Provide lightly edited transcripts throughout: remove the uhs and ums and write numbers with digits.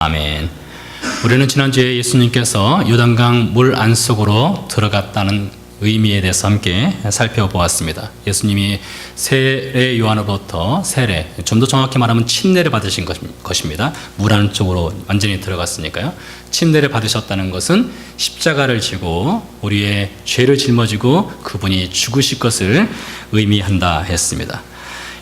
아멘. 우리는 지난주에 예수님께서 요단강 물 안속으로 들어갔다는 의미에 대해서 함께 살펴보았습니다. 예수님이 세례 요한으로부터 좀 더 정확히 말하면 침례를 받으신 것입니다. 물 안쪽으로 완전히 들어갔으니까요. 침례를 받으셨다는 것은 십자가를 지고 우리의 죄를 짊어지고 그분이 죽으실 것을 의미한다 했습니다.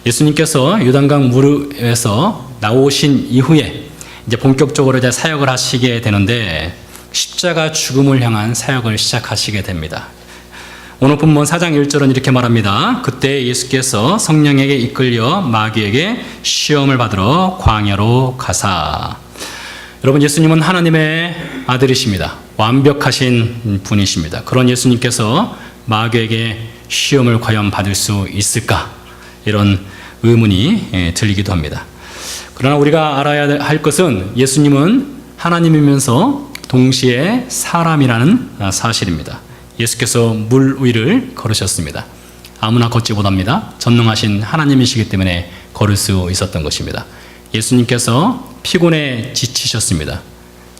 예수님께서 요단강 물에서 나오신 이후에 이제 본격적으로 이제 사역을 하시게 되는데 십자가 죽음을 향한 사역을 시작하시게 됩니다. 오늘 본문 4장 1절은 이렇게 말합니다. 그때 예수께서 성령에게 이끌려 마귀에게 시험을 받으러 광야로 가사. 여러분, 예수님은 하나님의 아들이십니다. 완벽하신 분이십니다. 그런 예수님께서 마귀에게 시험을 과연 받을 수 있을까? 이런 의문이 들리기도 합니다. 그러나 우리가 알아야 할 것은 예수님은 하나님이면서 동시에 사람이라는 사실입니다. 예수께서 물 위를 걸으셨습니다. 아무나 걷지 못합니다. 전능하신 하나님이시기 때문에 걸을 수 있었던 것입니다. 예수님께서 피곤에 지치셨습니다.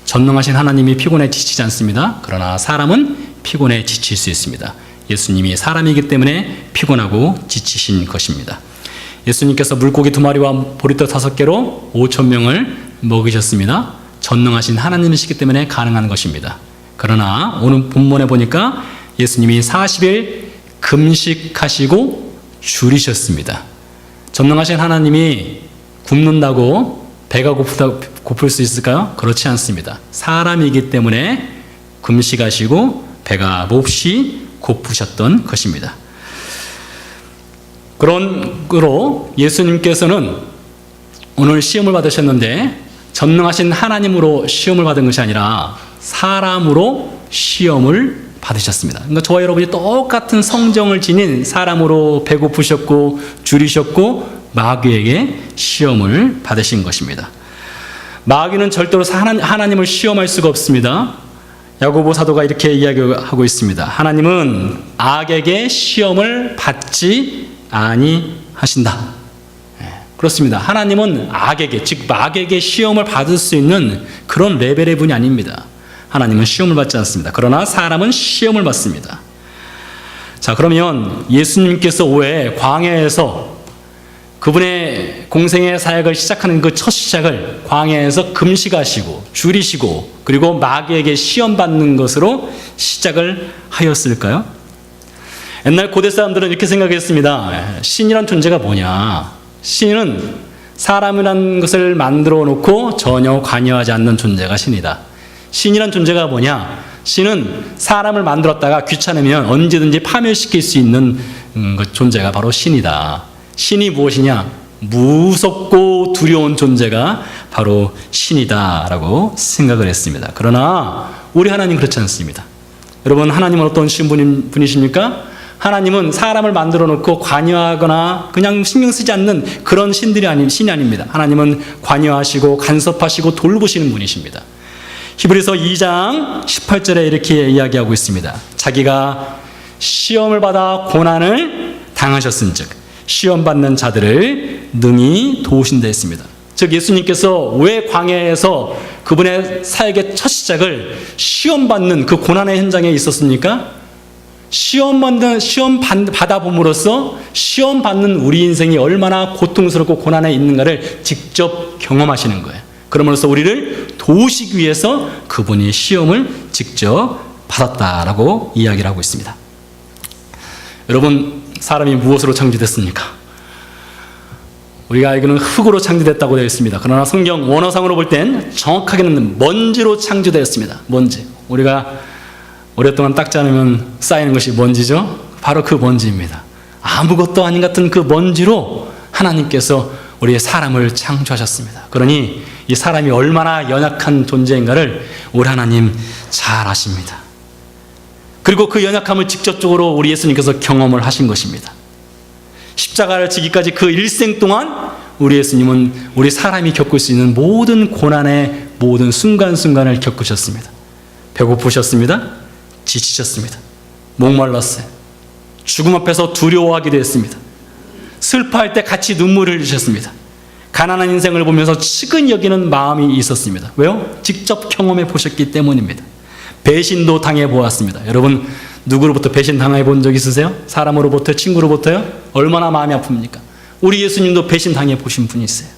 전능하신 하나님이 피곤에 지치지 않습니다. 그러나 사람은 피곤에 지칠 수 있습니다. 예수님이 사람이기 때문에 피곤하고 지치신 것입니다. 예수님께서 물고기 2마리와 보리떡 5개로 5,000명을 먹이셨습니다. 전능하신 하나님이시기 때문에 가능한 것입니다. 그러나 오늘 본문에 보니까 예수님이 40일 금식하시고 줄이셨습니다. 전능하신 하나님이 굶는다고 배가 고플 수 있을까요? 그렇지 않습니다. 사람이기 때문에 금식하시고 배가 몹시 고프셨던 것입니다. 그런 거로 예수님께서는 오늘 시험을 받으셨는데 전능하신 하나님으로 시험을 받은 것이 아니라 사람으로 시험을 받으셨습니다. 그러니까 저와 여러분이 똑같은 성정을 지닌 사람으로 배고프셨고 줄이셨고 마귀에게 시험을 받으신 것입니다. 마귀는 절대로 하나님을 시험할 수가 없습니다. 야고보 사도가 이렇게 이야기하고 있습니다. 하나님은 악에게 시험을 받지 아니하신다. 그렇습니다. 하나님은 악에게, 즉 마귀에게 시험을 받을 수 있는 그런 레벨의 분이 아닙니다. 하나님은 시험을 받지 않습니다. 그러나 사람은 시험을 받습니다. 자, 그러면 예수님께서 왜 광야에서 그분의 공생의 사역을 시작하는 그 첫 시작을 광야에서 금식하시고 줄이시고 그리고 마귀에게 시험받는 것으로 시작을 하였을까요? 옛날 고대 사람들은 이렇게 생각했습니다. 신이란 존재가 뭐냐? 신은 사람이라는 것을 만들어 놓고 전혀 관여하지 않는 존재가 신이다. 신이란 존재가 뭐냐? 신은 사람을 만들었다가 귀찮으면 언제든지 파멸시킬 수 있는 존재가 바로 신이다. 신이 무엇이냐? 무섭고 두려운 존재가 바로 신이다라고 생각을 했습니다. 그러나 우리 하나님 그렇지 않습니다. 여러분, 하나님은 어떤 분이십니까? 하나님은 사람을 만들어 놓고 관여하거나 그냥 신경 쓰지 않는 그런 신이 아닙니다. 하나님은 관여하시고 간섭하시고 돌보시는 분이십니다. 히브리서 2장 18절에 이렇게 이야기하고 있습니다. 자기가 시험을 받아 고난을 당하셨은즉 시험받는 자들을 능히 도우신다 했습니다. 즉 예수님께서 왜 광야에서 그분의 사역의 첫 시작을 시험받는 그 고난의 현장에 있었습니까? 시험 받아봄으로써 시험 받는 우리 인생이 얼마나 고통스럽고 고난에 있는가를 직접 경험하시는 거예요. 그러므로써 우리를 도우시기 위해서 그분이 시험을 직접 받았다라고 이야기를 하고 있습니다. 여러분, 사람이 무엇으로 창조됐습니까? 우리가 알기로는 흙으로 창조됐다고 되어 있습니다. 그러나 성경 원어상으로 볼 땐 정확하게는 먼지로 창조되었습니다. 먼지. 우리가 오랫동안 닦지 않으면 쌓이는 것이 먼지죠? 바로 그 먼지입니다. 아무것도 아닌 같은 그 먼지로 하나님께서 우리의 사람을 창조하셨습니다. 그러니 이 사람이 얼마나 연약한 존재인가를 우리 하나님 잘 아십니다. 그리고 그 연약함을 직접적으로 우리 예수님께서 경험을 하신 것입니다. 십자가를 지기까지 그 일생 동안 우리 예수님은 우리 사람이 겪을 수 있는 모든 고난의 모든 순간순간을 겪으셨습니다. 배고프셨습니다. 지치셨습니다. 목말랐어요. 죽음 앞에서 두려워하기도 했습니다. 슬퍼할 때 같이 눈물을 흘리셨습니다. 가난한 인생을 보면서 측은히 여기는 마음이 있었습니다. 왜요? 직접 경험해 보셨기 때문입니다. 배신도 당해 보았습니다. 여러분, 누구로부터 배신 당해 본 적 있으세요? 사람으로부터, 친구로부터요? 얼마나 마음이 아픕니까? 우리 예수님도 배신 당해 보신 분이 있어요.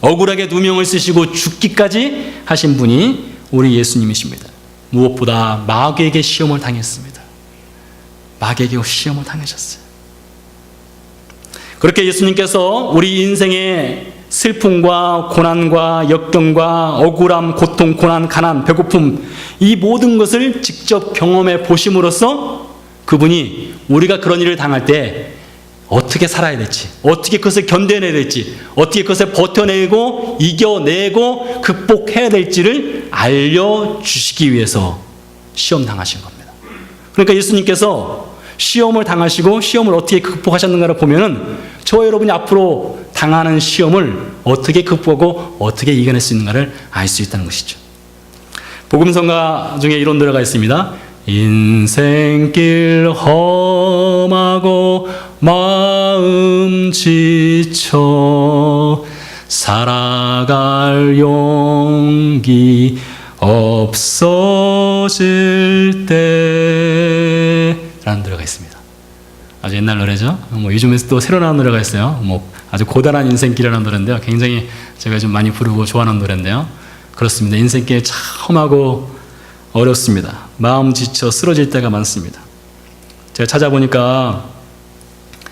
억울하게 누명을 쓰시고 죽기까지 하신 분이 우리 예수님이십니다. 무엇보다 마귀에게 시험을 당했습니다. 마귀에게 시험을 당하셨어요. 그렇게 예수님께서 우리 인생의 슬픔과 고난과 역경과 억울함, 고통, 고난, 가난, 배고픔, 이 모든 것을 직접 경험해 보심으로써 그분이 우리가 그런 일을 당할 때 어떻게 살아야 될지, 어떻게 그것을 견뎌내야 될지, 어떻게 그것을 버텨내고 이겨내고 극복해야 될지를 알려주시기 위해서 시험 당하신 겁니다. 그러니까 예수님께서 시험을 당하시고 시험을 어떻게 극복하셨는가를 보면은 저와 여러분이 앞으로 당하는 시험을 어떻게 극복하고 어떻게 이겨낼 수 있는가를 알 수 있다는 것이죠. 복음성가 중에 이런 노래가 있습니다. 인생길 험하고 마음 지쳐 살아갈 용기 없어질 때 라는 노래가 있습니다. 아주 옛날 노래죠. 요즘에 또 새로 나온 노래가 있어요. 아주 고단한 인생길이라는 노래인데요. 굉장히 제가 좀 많이 부르고 좋아하는 노래인데요. 그렇습니다. 인생길 참 험하고 어렵습니다. 마음 지쳐 쓰러질 때가 많습니다. 제가 찾아보니까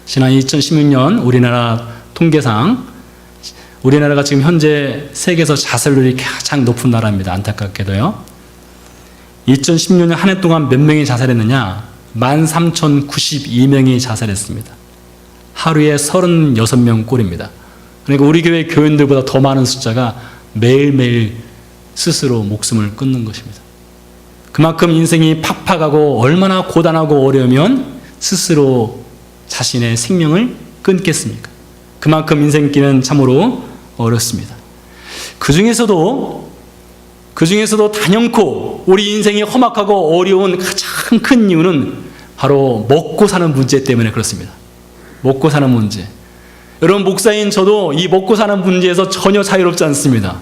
지난 2016년 우리나라 통계상 우리나라가 지금 현재 세계에서 자살률이 가장 높은 나라입니다. 안타깝게도요. 2016년 한 해 동안 몇 명이 자살했느냐? 13,092명이 자살했습니다. 하루에 36명 꼴입니다. 그러니까 우리 교회 교인들보다 더 많은 숫자가 매일매일 스스로 목숨을 끊는 것입니다. 그만큼 인생이 팍팍하고 얼마나 고단하고 어려우면 스스로 자신의 생명을 끊겠습니까? 그만큼 인생길은 참으로 어렵습니다. 그 중에서도 단연코 우리 인생이 험악하고 어려운 가장 큰 이유는 바로 먹고 사는 문제 때문에 그렇습니다. 먹고 사는 문제. 여러분, 목사인 저도 이 먹고 사는 문제에서 전혀 자유롭지 않습니다.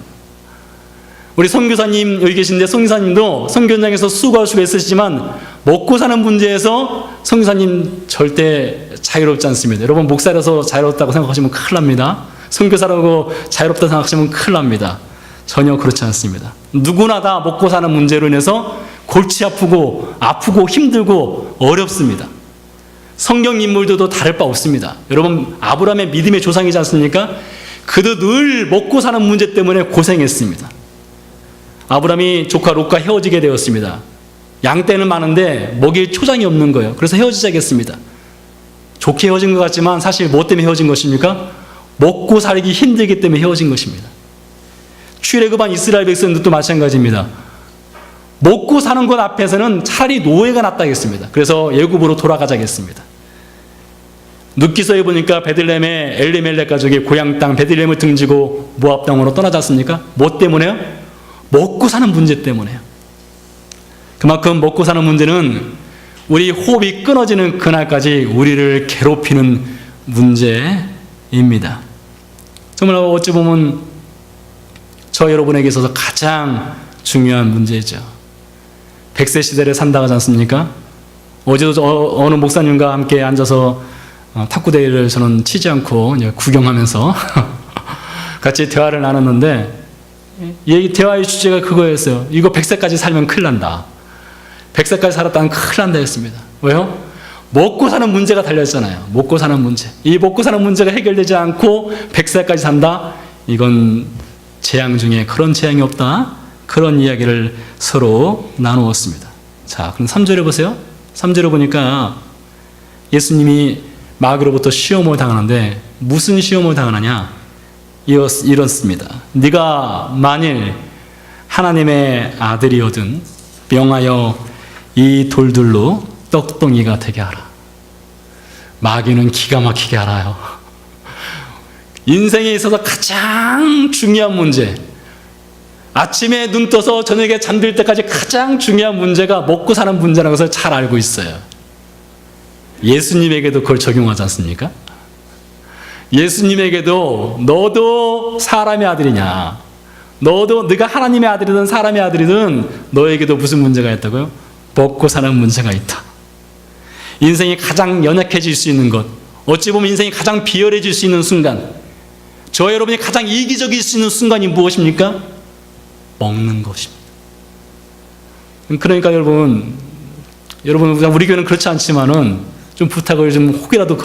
우리 선교사님 여기 계신데 선교사님도 선교 현장에서 수고할 수가 있으시지만 먹고 사는 문제에서 선교사님 절대 자유롭지 않습니다. 여러분, 목사라서 자유롭다고 생각하시면 큰일 납니다. 선교사라고 자유롭다고 생각하시면 큰일 납니다. 전혀 그렇지 않습니다. 누구나 다 먹고 사는 문제로 인해서 골치 아프고 힘들고 어렵습니다. 성경 인물들도 다를 바 없습니다. 여러분, 아브라함의 믿음의 조상이지 않습니까? 그도 늘 먹고 사는 문제 때문에 고생했습니다. 아브라함이 조카 롯과 헤어지게 되었습니다. 양떼는 많은데 먹일 초장이 없는 거예요. 그래서 헤어지자고 했습니다. 좋게 헤어진 것 같지만 사실 뭐 때문에 헤어진 것입니까? 먹고 살기 힘들기 때문에 헤어진 것입니다. 출애굽한 이스라엘 백성들도 마찬가지입니다. 먹고 사는 것 앞에서는 차라리 노예가 낫다겠습니다. 그래서 애굽으로 돌아가자겠습니다. 룻기서에 보니까 베들레헴의 엘리멜렉 가족이 고향 땅 베들레헴을 등지고 모압 땅으로 떠나지 않습니까? 뭐 때문에요? 먹고 사는 문제 때문에요. 그만큼 먹고 사는 문제는 우리 호흡이 끊어지는 그날까지 우리를 괴롭히는 문제입니다. 정말 어찌 보면 저 여러분에게 있어서 가장 중요한 문제죠. 100세 시대를 산다고 하지 않습니까? 어제도 어느 목사님과 함께 앉아서 탁구대회를 저는 치지 않고 구경하면서 같이 대화를 나눴는데 대화의 주제가 그거였어요. 이거 100세까지 살면 큰일 난다. 100세까지 살았다면 큰일 난다 했습니다. 왜요? 먹고 사는 문제가 달려있잖아요. 먹고 사는 문제. 이 먹고 사는 문제가 해결되지 않고 100세까지 산다? 이건 재앙 중에 그런 재앙이 없다. 그런 이야기를 서로 나누었습니다. 자, 그럼 3절에 보세요. 3절에 보니까 예수님이 마귀로부터 시험을 당하는데 무슨 시험을 당하느냐? 이렇습니다. 네가 만일 하나님의 아들이거든 명하여 이 돌들로 떡덩이가 되게 하라. 마귀는 기가 막히게 알아요. 인생에 있어서 가장 중요한 문제, 아침에 눈 떠서 저녁에 잠들 때까지 가장 중요한 문제가 먹고 사는 문제라는 것을 잘 알고 있어요. 예수님에게도 그걸 적용하지 않습니까? 예수님에게도 너도 사람의 아들이냐, 너도 네가 하나님의 아들이든 사람의 아들이든 너에게도 무슨 문제가 있다고요? 먹고 사는 문제가 있다. 인생이 가장 연약해질 수 있는 것, 어찌 보면 인생이 가장 비열해질 수 있는 순간, 저 여러분이 가장 이기적일 수 있는 순간이 무엇입니까? 먹는 것입니다. 그러니까 여러분 우리 교회는 그렇지 않지만은 좀 부탁을 좀 혹이라도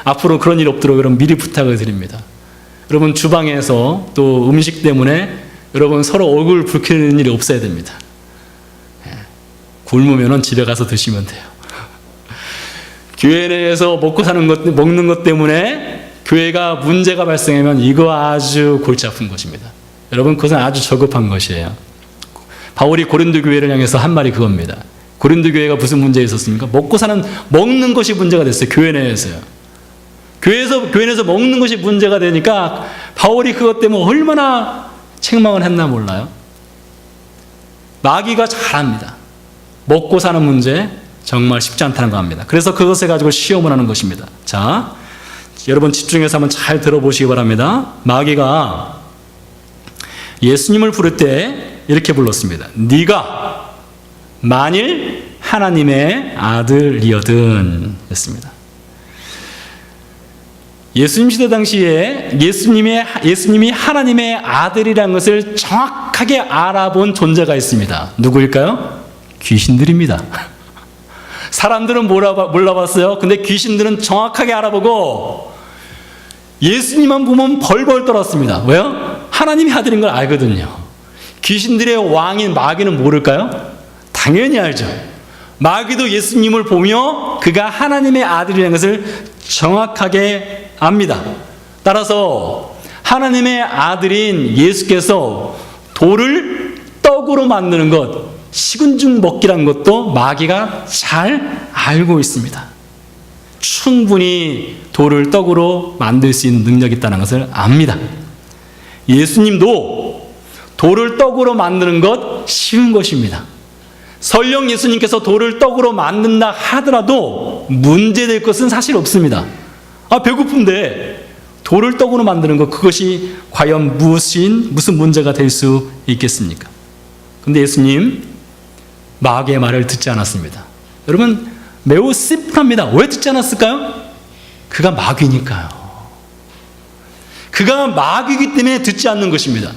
앞으로 그런 일 없도록 여러분 미리 부탁을 드립니다. 여러분 주방에서 또 음식 때문에 여러분 서로 얼굴 붉히는 일이 없어야 됩니다. 굶으면은 집에 가서 드시면 돼요. 교회 내에서 먹는 것 때문에 교회가 문제가 발생하면 이거 아주 골치 아픈 것입니다. 여러분 그것은 아주 저급한 것이에요. 바울이 고린도 교회를 향해서 한 말이 그겁니다. 고린도 교회가 무슨 문제가 있었습니까? 먹는 것이 문제가 됐어요. 교회 내에서요. 교회 내에서 먹는 것이 문제가 되니까 바울이 그것 때문에 얼마나 책망을 했나 몰라요. 마귀가 잘합니다. 먹고 사는 문제 정말 쉽지 않다는 거 합니다. 그래서 그것을 가지고 시험을 하는 것입니다. 자, 여러분 집중해서 한번 잘 들어보시기 바랍니다. 마귀가 예수님을 부를 때 이렇게 불렀습니다. 네가 만일 하나님의 아들이거든 했습니다. 예수님 시대 당시에 예수님이 하나님의 아들이라는 것을 정확하게 알아본 존재가 있습니다. 누구일까요? 귀신들입니다. 사람들은 몰라봤어요. 근데 귀신들은 정확하게 알아보고 예수님만 보면 벌벌 떨었습니다. 왜요? 하나님의 아들인 걸 알거든요. 귀신들의 왕인 마귀는 모를까요? 당연히 알죠. 마귀도 예수님을 보며 그가 하나님의 아들이라는 것을 정확하게 압니다. 따라서 하나님의 아들인 예수께서 돌을 떡으로 만드는 것, 식은 죽 먹기라는 것도 마귀가 잘 알고 있습니다. 충분히 돌을 떡으로 만들 수 있는 능력이 있다는 것을 압니다. 예수님도 돌을 떡으로 만드는 것 쉬운 것입니다. 설령 예수님께서 돌을 떡으로 만든다 하더라도 문제될 것은 사실 없습니다. 배고픈데 돌을 떡으로 만드는 것, 그것이 과연 무슨 문제가 될 수 있겠습니까? 근데 예수님 마귀의 말을 듣지 않았습니다. 여러분 매우 심플합니다. 왜 듣지 않았을까요? 그가 마귀니까요. 그가 마귀이기 때문에 듣지 않는 것입니다.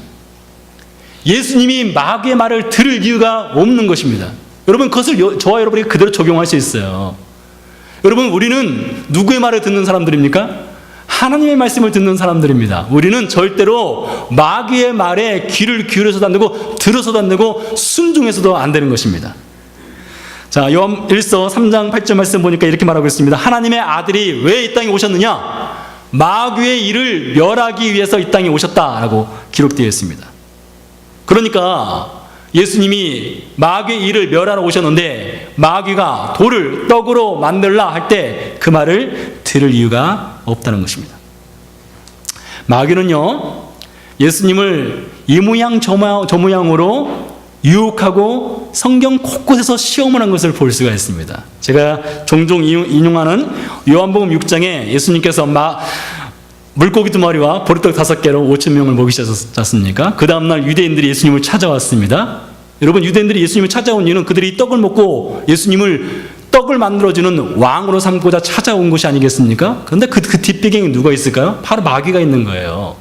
예수님이 마귀의 말을 들을 이유가 없는 것입니다. 여러분 그것을 저와 여러분이 그대로 적용할 수 있어요. 여러분 우리는 누구의 말을 듣는 사람들입니까? 하나님의 말씀을 듣는 사람들입니다. 우리는 절대로 마귀의 말에 귀를 기울여서도 안 되고 들어서도 안 되고 순종해서도 안 되는 것입니다. 자, 요한 1서 3장 8절 말씀 보니까 이렇게 말하고 있습니다. 하나님의 아들이 왜 이 땅에 오셨느냐? 마귀의 일을 멸하기 위해서 이 땅에 오셨다라고 기록되어 있습니다. 그러니까 예수님이 마귀의 일을 멸하러 오셨는데 마귀가 돌을 떡으로 만들라 할 때 그 말을 들을 이유가 없다는 것입니다. 마귀는요, 예수님을 이 모양 저 모양으로 유혹하고 성경 곳곳에서 시험을 한 것을 볼 수가 있습니다. 제가 종종 인용하는 요한복음 6장에 예수님께서 물고기 2마리와 보리떡 5개로 5,000명을 먹이셨지 않습니까? 그 다음날 유대인들이 예수님을 찾아왔습니다. 여러분 유대인들이 예수님을 찾아온 이유는 그들이 떡을 먹고 예수님을 떡을 만들어주는 왕으로 삼고자 찾아온 것이 아니겠습니까? 그런데 그 뒷배경에 누가 있을까요? 바로 마귀가 있는 거예요.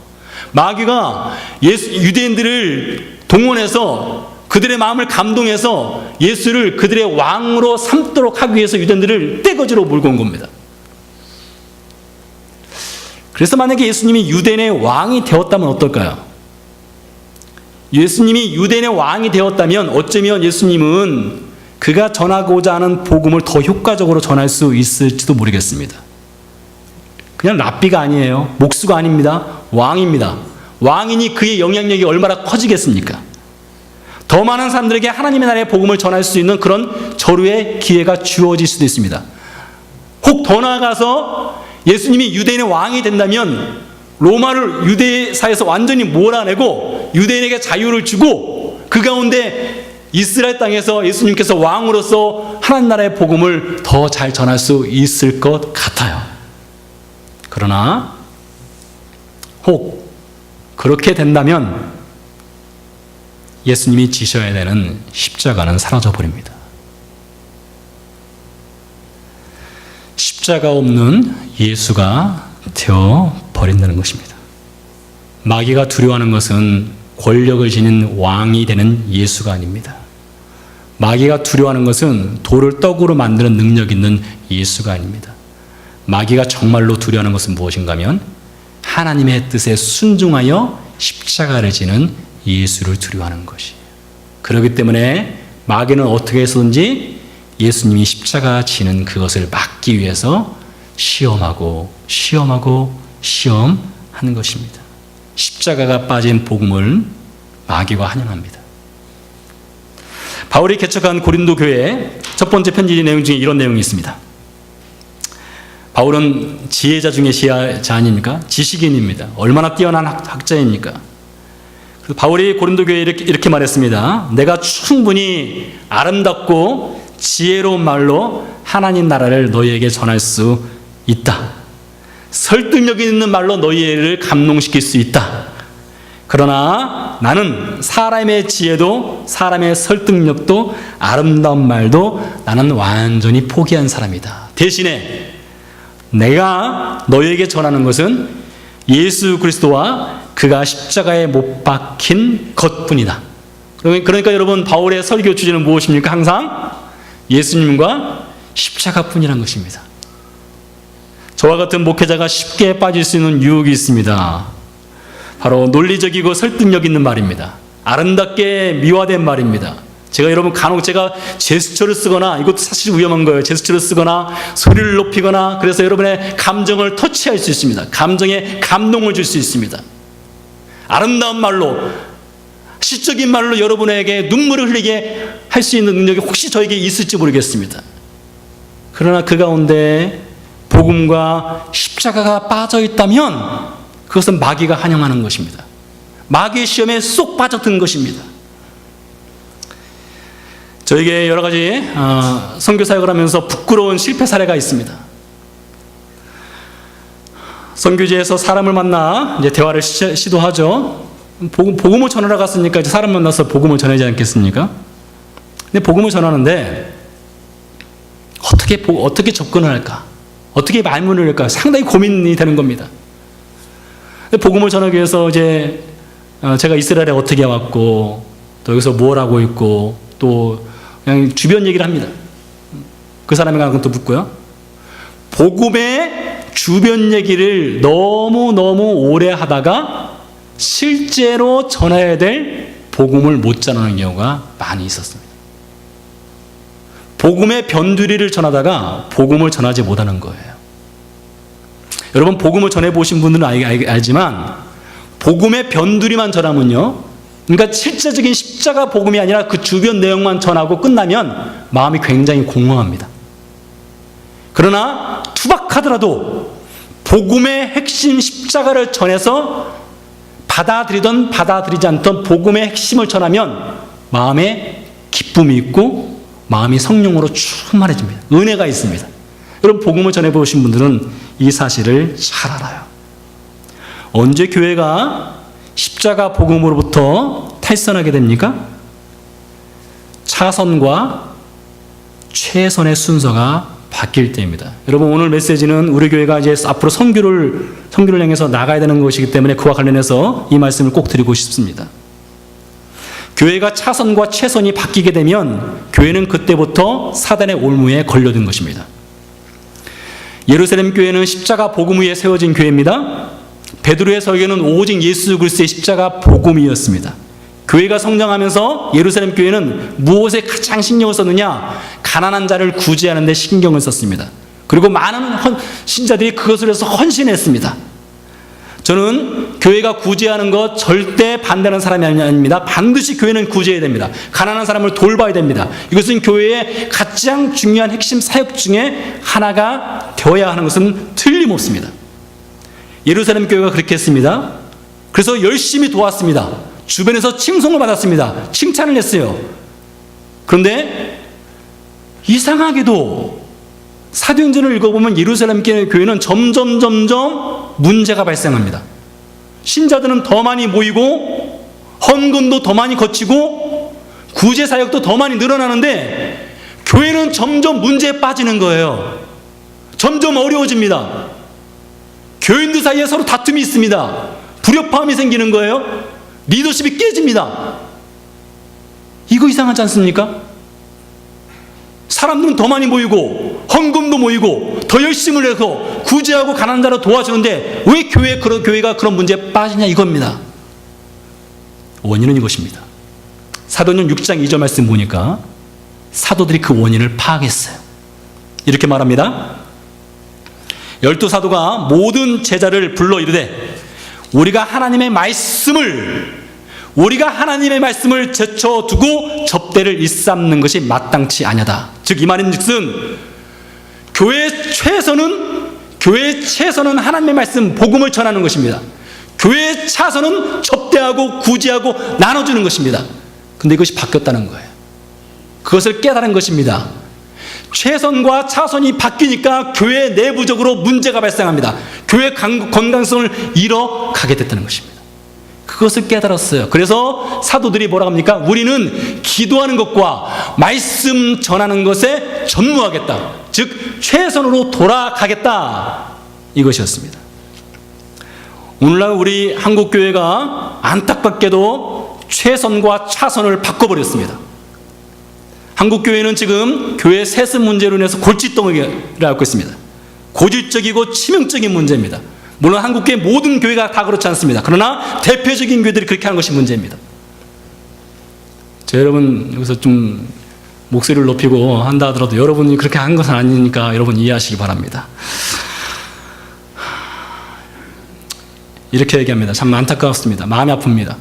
마귀가 유대인들을 동원해서 그들의 마음을 감동해서 예수를 그들의 왕으로 삼도록 하기 위해서 유대인들을 떼거지로 몰고 온 겁니다. 그래서 만약에 예수님이 유대인의 왕이 되었다면 어떨까요? 예수님이 유대인의 왕이 되었다면 어쩌면 예수님은 그가 전하고자 하는 복음을 더 효과적으로 전할 수 있을지도 모르겠습니다. 그냥 랍비가 아니에요. 목수가 아닙니다. 왕입니다. 왕이니 그의 영향력이 얼마나 커지겠습니까? 더 많은 사람들에게 하나님의 나라의 복음을 전할 수 있는 그런 절호의 기회가 주어질 수도 있습니다. 혹 더 나아가서 예수님이 유대인의 왕이 된다면 로마를 유대사에서 완전히 몰아내고 유대인에게 자유를 주고 그 가운데 이스라엘 땅에서 예수님께서 왕으로서 하나님 나라의 복음을 더 잘 전할 수 있을 것 같아요. 그러나 혹 그렇게 된다면 예수님이 지셔야 되는 십자가는 사라져 버립니다. 십자가 없는 예수가 되어 버린다는 것입니다. 마귀가 두려워하는 것은 권력을 지닌 왕이 되는 예수가 아닙니다. 마귀가 두려워하는 것은 돌을 떡으로 만드는 능력 있는 예수가 아닙니다. 마귀가 정말로 두려워하는 것은 무엇인가 하면 하나님의 뜻에 순종하여 십자가를 지는 예수를 두려워하는 것이에요. 그렇기 때문에 마귀는 어떻게 해서든지 예수님이 십자가 지는 그것을 막기 위해서 시험하는 것입니다. 십자가가 빠진 복음을 마귀가 환영합니다. 바울이 개척한 고린도 교회의 첫 번째 편지 내용 중에 이런 내용이 있습니다. 바울은 지혜자 중에 지혜자 아닙니까? 지식인입니다. 얼마나 뛰어난 학자입니까? 그래서 바울이 고린도 교회에 이렇게 말했습니다. 내가 충분히 아름답고 지혜로운 말로 하나님 나라를 너희에게 전할 수 있다. 설득력 있는 말로 너희를 감동시킬 수 있다. 그러나 나는 사람의 지혜도 사람의 설득력도 아름다운 말도 나는 완전히 포기한 사람이다. 대신에 내가 너희에게 전하는 것은 예수 그리스도와 그가 십자가에 못 박힌 것뿐이다. 그러니까 여러분 바울의 설교 주제는 무엇입니까? 항상 예수님과 십자가뿐이라는 것입니다. 저와 같은 목회자가 쉽게 빠질 수 있는 유혹이 있습니다. 바로 논리적이고 설득력 있는 말입니다. 아름답게 미화된 말입니다. 제가 여러분 간혹 제가 제스처를 쓰거나, 이것도 사실 위험한 거예요. 제스처를 쓰거나 소리를 높이거나, 그래서 여러분의 감정을 터치할 수 있습니다. 감정에 감동을 줄 수 있습니다. 아름다운 말로, 시적인 말로 여러분에게 눈물을 흘리게 할 수 있는 능력이 혹시 저에게 있을지 모르겠습니다. 그러나 그 가운데 복음과 십자가가 빠져 있다면 그것은 마귀가 환영하는 것입니다. 마귀의 시험에 쏙 빠져든 것입니다. 저에게 여러 가지 선교 사역을 하면서 부끄러운 실패 사례가 있습니다. 선교지에서 사람을 만나 이제 대화를 시도하죠. 복음을 전하러 갔으니까 이제 사람 만나서 복음을 전하지 않겠습니까? 근데 복음을 전하는데 어떻게 접근을 할까? 어떻게 말문을 할까? 상당히 고민이 되는 겁니다. 복음을 전하기 위해서 이제 제가 이스라엘에 어떻게 왔고 또 여기서 뭘 하고 있고 또 그냥 주변 얘기를 합니다. 그 사람이 가는 것도 묻고요. 복음의 주변 얘기를 너무 오래 하다가 실제로 전해야 될 복음을 못 전하는 경우가 많이 있었습니다. 복음의 변두리를 전하다가 복음을 전하지 못하는 거예요. 여러분 복음을 전해보신 분들은 알지만 복음의 변두리만 전하면요, 그러니까 실제적인 십자가 복음이 아니라 그 주변 내용만 전하고 끝나면 마음이 굉장히 공허합니다. 그러나 투박하더라도 복음의 핵심 십자가를 전해서 받아들이든 받아들이지 않던 복음의 핵심을 전하면 마음에 기쁨이 있고 마음이 성령으로 충만해집니다. 은혜가 있습니다. 여러분 복음을 전해보신 분들은 이 사실을 잘 알아요. 언제 교회가 십자가 복음으로부터 탈선하게 됩니까? 차선과 최선의 순서가 바뀔 때입니다. 여러분 오늘 메시지는 우리 교회가 이제 앞으로 선교를 향해서 나가야 되는 것이기 때문에 그와 관련해서 이 말씀을 꼭 드리고 싶습니다. 교회가 차선과 최선이 바뀌게 되면 교회는 그때부터 사단의 올무에 걸려든 것입니다. 예루살렘 교회는 십자가 복음 위에 세워진 교회입니다. 베드로의 설교는 오직 예수 그리스도의 십자가 복음이었습니다. 교회가 성장하면서 예루살렘 교회는 무엇에 가장 신경을 썼느냐? 가난한 자를 구제하는 데 신경을 썼습니다. 그리고 많은 신자들이 그것을 위해서 헌신했습니다. 저는 교회가 구제하는 것 절대 반대하는 사람이 아닙니다. 반드시 교회는 구제해야 됩니다. 가난한 사람을 돌봐야 됩니다. 이것은 교회의 가장 중요한 핵심 사역 중에 하나가 되어야 하는 것은 틀림없습니다. 예루살렘 교회가 그렇게 했습니다. 그래서 열심히 도왔습니다. 주변에서 칭송을 받았습니다. 칭찬을 했어요. 그런데 이상하게도 사도행전을 읽어보면 예루살렘 교회는 점점 문제가 발생합니다. 신자들은 더 많이 모이고 헌금도 더 많이 거치고 구제 사역도 더 많이 늘어나는데 교회는 점점 문제에 빠지는 거예요. 점점 어려워집니다. 교인들 사이에 서로 다툼이 있습니다. 불협화음이 생기는 거예요. 리더십이 깨집니다. 이거 이상하지 않습니까? 사람들은 더 많이 모이고 헌금도 모이고 더 열심을 해서 구제하고 가난한 자를 도와주는데 왜 교회가 그런 문제에 빠지냐 이겁니다. 원인은 이것입니다. 사도행전 6장 2절 말씀 보니까 사도들이 그 원인을 파악했어요. 이렇게 말합니다. 12사도가 모든 제자를 불러 이르되 우리가 하나님의 말씀을 제쳐두고 접대를 일삼는 것이 마땅치 아니하다. 즉 이 말인즉슨 교회의 최선은 하나님의 말씀 복음을 전하는 것입니다. 교회의 차선은 접대하고 구제하고 나눠주는 것입니다. 근데 이것이 바뀌었다는 거예요. 그것을 깨달은 것입니다. 최선과 차선이 바뀌니까 교회 내부적으로 문제가 발생합니다. 교회의 건강성을 잃어가게 됐다는 것입니다. 그것을 깨달았어요. 그래서 사도들이 뭐라고 합니까? 우리는 기도하는 것과 말씀 전하는 것에 전무하겠다. 즉 최선으로 돌아가겠다. 이것이었습니다. 오늘날 우리 한국교회가 안타깝게도 최선과 차선을 바꿔버렸습니다. 한국교회는 지금 교회 세습 문제로 인해서 골칫덩이를 앓고 있습니다. 고질적이고 치명적인 문제입니다. 물론 한국교회 모든 교회가 다 그렇지 않습니다. 그러나 대표적인 교회들이 그렇게 하는 것이 문제입니다. 여러분 여기서 좀 목소리를 높이고 한다 하더라도 여러분이 그렇게 한 것은 아니니까 여러분 이해하시기 바랍니다. 이렇게 얘기합니다. 참 안타깝습니다. 마음이 아픕니다.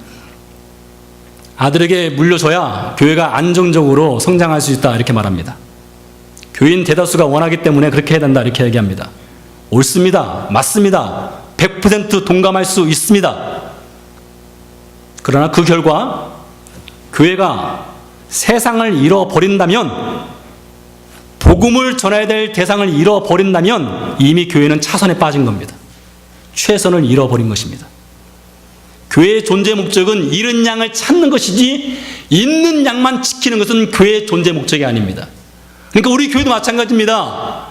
아들에게 물려줘야 교회가 안정적으로 성장할 수 있다 이렇게 말합니다. 교인 대다수가 원하기 때문에 그렇게 해야 된다 이렇게 얘기합니다. 옳습니다. 맞습니다. 100% 동감할 수 있습니다. 그러나 그 결과 교회가 세상을 잃어버린다면, 복음을 전해야 될 대상을 잃어버린다면 이미 교회는 차선에 빠진 겁니다. 최선을 잃어버린 것입니다. 교회의 존재 목적은 잃은 양을 찾는 것이지 있는 양만 지키는 것은 교회의 존재 목적이 아닙니다. 그러니까 우리 교회도 마찬가지입니다.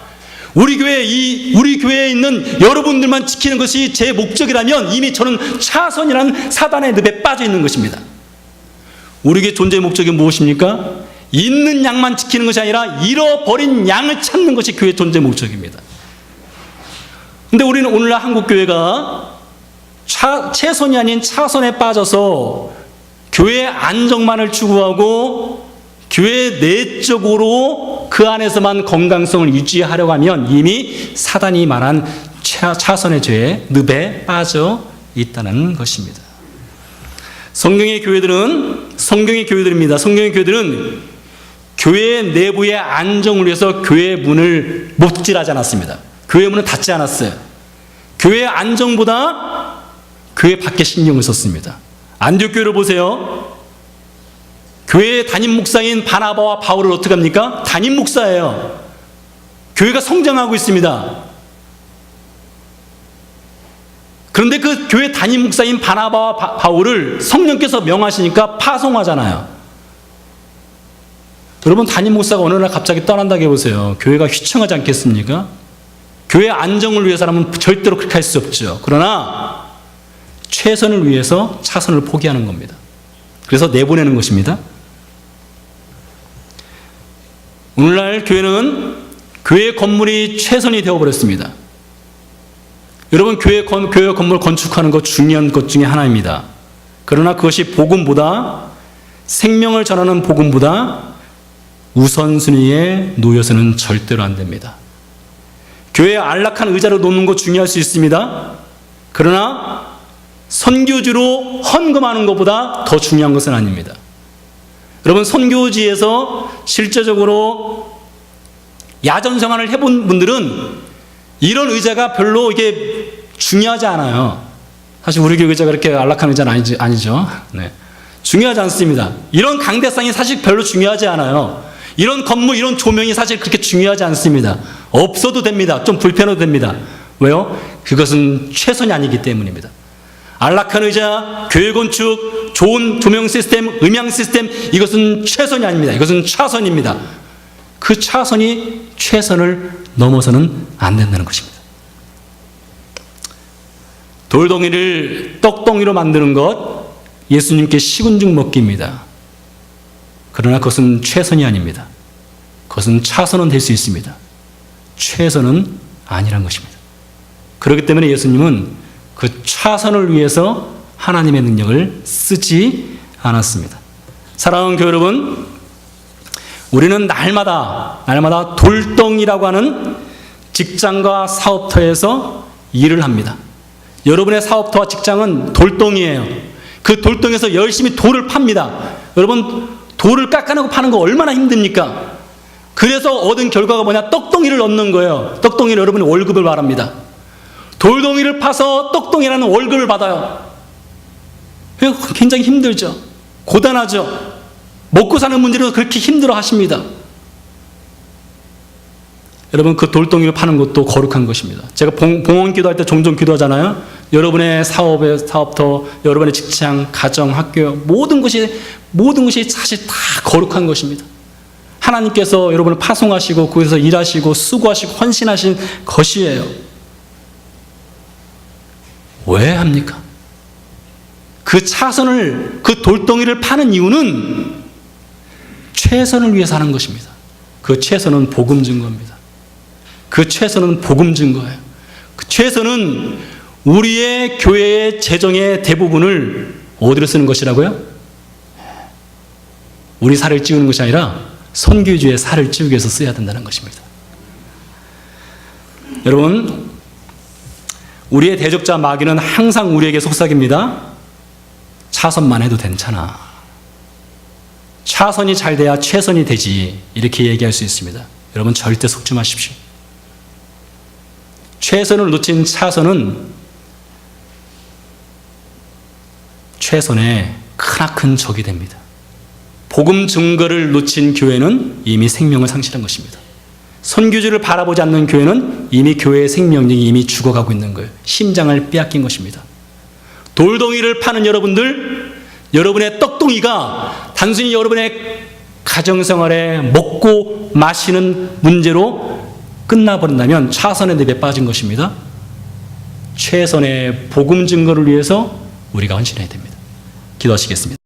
우리 교회에 있는 여러분들만 지키는 것이 제 목적이라면 이미 저는 차선이라는 사단의 늪에 빠져 있는 것입니다. 우리 교회 존재 목적이 무엇입니까? 있는 양만 지키는 것이 아니라 잃어버린 양을 찾는 것이 교회의 존재 목적입니다. 근데 우리는 오늘날 한국교회가 최선이 아닌 차선에 빠져서 교회의 안정만을 추구하고 교회 내적으로 그 안에서만 건강성을 유지하려고 하면 이미 사단이 말한 차선의 죄의 늪에 빠져 있다는 것입니다. 성경의 교회들입니다. 성경의 교회들은 교회 내부의 안정을 위해서 교회의 문을 못질하지 않았습니다. 교회 문을 닫지 않았어요. 교회의 안정보다 교회 밖에 신경을 썼습니다. 안디옥 교회를 보세요. 교회의 담임 목사인 바나바와 바울을 어떻게 합니까? 담임 목사예요. 교회가 성장하고 있습니다. 그런데 그 교회 담임 목사인 바나바와 바울을 성령께서 명하시니까 파송하잖아요. 여러분, 담임 목사가 어느 날 갑자기 떠난다고 해보세요. 교회가 휘청하지 않겠습니까? 교회 안정을 위해서라면 절대로 그렇게 할 수 없죠. 그러나 최선을 위해서 차선을 포기하는 겁니다. 그래서 내보내는 것입니다. 오늘날 교회는 교회 건물이 최선이 되어버렸습니다. 여러분, 교회 건물 건축하는 것 중요한 것 중에 하나입니다. 그러나 그것이 복음보다, 생명을 전하는 복음보다 우선순위에 놓여서는 절대로 안 됩니다. 교회에 안락한 의자를 놓는 것 중요할 수 있습니다. 그러나 선교지로 헌금하는 것보다 더 중요한 것은 아닙니다. 여러분, 선교지에서 실제적으로 야전 생활을 해본 분들은 이런 의자가 별로 이게 중요하지 않아요. 사실 우리 교회 의자가 그렇게 안락한 의자는 아니죠. 네. 중요하지 않습니다. 이런 강대상이 사실 별로 중요하지 않아요. 이런 건물, 이런 조명이 사실 그렇게 중요하지 않습니다. 없어도 됩니다. 좀 불편해도 됩니다. 왜요? 그것은 최선이 아니기 때문입니다. 안락한 의자, 교회 건축, 좋은 조명 시스템, 음향 시스템, 이것은 최선이 아닙니다. 이것은 차선입니다. 그 차선이 최선을 넘어서는 안 된다는 것입니다. 돌덩이를 떡덩이로 만드는 것, 예수님께 식은 죽 먹기입니다. 그러나 그것은 최선이 아닙니다. 그것은 차선은 될 수 있습니다. 최선은 아니란 것입니다. 그렇기 때문에 예수님은 그 차선을 위해서 하나님의 능력을 쓰지 않았습니다. 사랑하는 교회 여러분, 우리는 날마다 돌덩이라고 하는 직장과 사업터에서 일을 합니다. 여러분의 사업터와 직장은 돌덩이에요. 그 돌덩이에서 열심히 돌을 팝니다. 여러분, 돌을 깎아내고 파는 거 얼마나 힘듭니까? 그래서 얻은 결과가 뭐냐? 떡덩이를 얻는 거예요. 떡덩이를 여러분이 월급을 말합니다. 돌덩이를 파서 떡덩이라는 월급을 받아요. 굉장히 힘들죠. 고단하죠. 먹고 사는 문제로 그렇게 힘들어 하십니다. 여러분, 그 돌덩이를 파는 것도 거룩한 것입니다. 제가 봉헌 기도할 때 종종 기도하잖아요. 여러분의 사업터, 여러분의 직장, 가정, 학교, 모든 것이 사실 다 거룩한 것입니다. 하나님께서 여러분을 파송하시고 거기서 일하시고 수고하시고 헌신하신 것이에요. 왜 합니까? 그 차선을, 그 돌덩이를 파는 이유는 최선을 위해서 하는 것입니다. 그 최선은 복음 증거입니다. 그 최선은 복음 증거예요. 그 최선은 우리의 교회의 재정의 대부분을 어디로 쓰는 것이라고요? 우리 살을 찌우는 것이 아니라 선교주의 살을 찌우기 위해서 써야 된다는 것입니다. 여러분, 우리의 대적자 마귀는 항상 우리에게 속삭입니다. 차선만 해도 괜찮아. 차선이 잘 돼야 최선이 되지. 이렇게 얘기할 수 있습니다. 여러분, 절대 속지 마십시오. 최선을 놓친 차선은 최선의 크나큰 적이 됩니다. 복음 증거를 놓친 교회는 이미 생명을 상실한 것입니다. 선교주를 바라보지 않는 교회는 이미 교회의 생명력이 이미 죽어가고 있는 거예요. 심장을 빼앗긴 것입니다. 돌덩이를 파는 여러분들, 여러분의 떡덩이가 단순히 여러분의 가정생활에 먹고 마시는 문제로 끝나버린다면 차선의 늪에 빠진 것입니다. 최선의 복음 증거를 위해서 우리가 헌신해야 됩니다. 기도하시겠습니다.